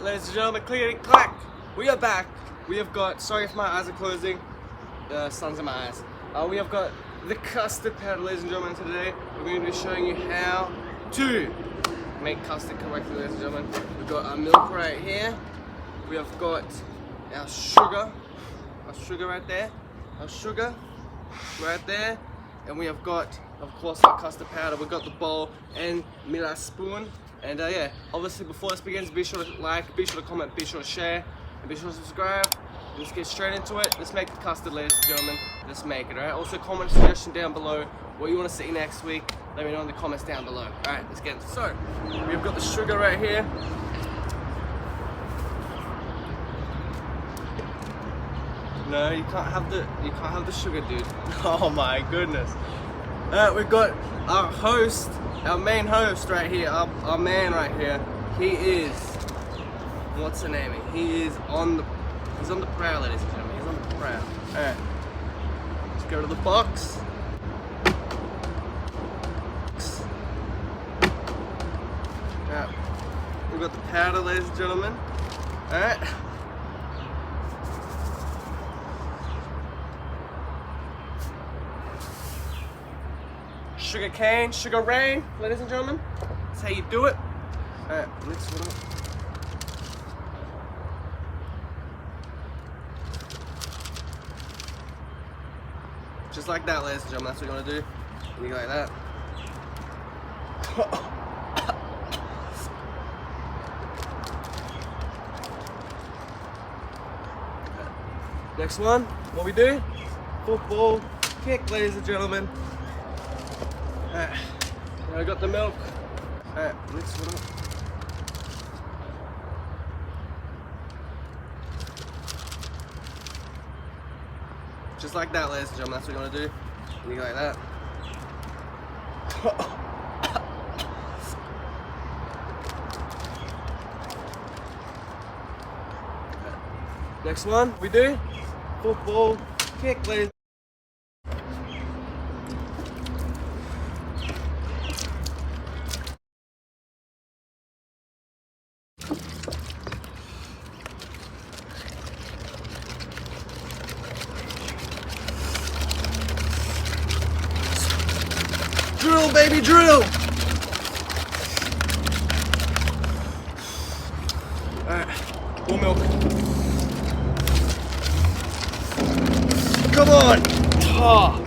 ladies and gentlemen, clickety clack. We are back. We have got, sorry if my eyes are closing, sun's in my eyes. We have got the custard powder, ladies and gentlemen. Today we're going to be showing you how to make custard correctly, ladies and gentlemen. We've got our milk right here. We have got our sugar right there. Our sugar right there. And we have got, of course, our custard powder. We've got the bowl and me last spoon. And yeah, obviously before this begins, be sure to like, be sure to comment, be sure to share, and be sure to subscribe. Let's get straight into it. Let's make the custard, ladies and gentlemen. Let's make it, alright? Also comment a suggestion down below what you want to see next week. Let me know in the comments down below. Alright, let's get it. So, we've got the sugar right here. No, you can't have the sugar, dude. Oh my goodness. We've got our host, our main host right here, our man right here. He is, what's the name? He's on the prowl, ladies and gentlemen. He's on the prowl. Alright. Let's go to the box. Alright. We've got the powder, ladies and gentlemen. Alright. Sugar cane, sugar rain, ladies and gentlemen. That's how you do it. Alright, mix it up. Just like that, ladies and gentlemen. That's what you want to do. You go like that. Next one, what we do? Football kick, ladies and gentlemen. Alright, I got the milk. Alright, mix it up. Just like that, ladies and gentlemen. That's what you want to do. And you go like that. Next one, we do football kick, ladies. Drill, baby, drill! Alright, more milk. Come on! Oh.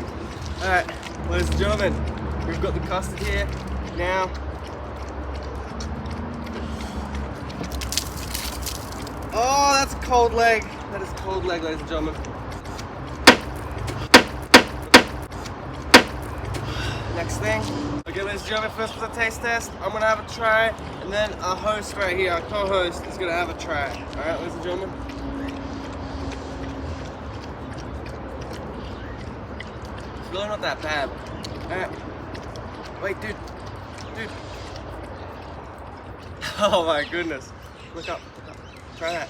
Alright, ladies and gentlemen, we've got the custard here. Now, oh, that's a cold leg. That is a cold leg, ladies and gentlemen. Next thing. Okay, ladies and gentlemen, first was a taste test. I'm gonna have a try, and then our host right here, our co-host, is gonna have a try. Alright, ladies and gentlemen. It's really not that bad. Alright. Wait, dude. Dude. Oh my goodness. Look up, look up. Try that.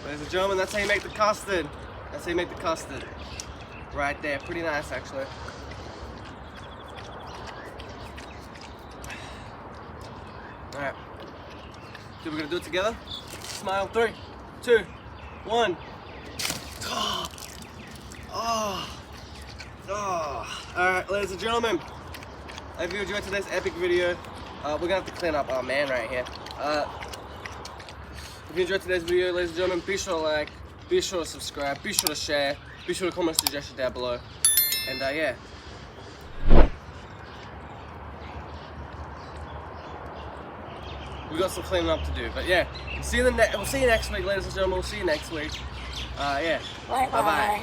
Ladies and gentlemen, that's how you make the custard. That's how you make the custard. Right there, pretty nice actually. Alright. So we're gonna do it together. Smile, 3, 2, 1. Oh. Oh. Oh. Alright, ladies and gentlemen. If you enjoyed today's epic video, we're gonna have to clean up our man right here. If you enjoyed today's video, ladies and gentlemen, be sure to like, be sure to subscribe, be sure to share. Be sure to comment a suggestion down below. And yeah. We got some cleaning up to do. But yeah, we'll see you next week, ladies and gentlemen. We'll see you next week. Yeah. Bye bye.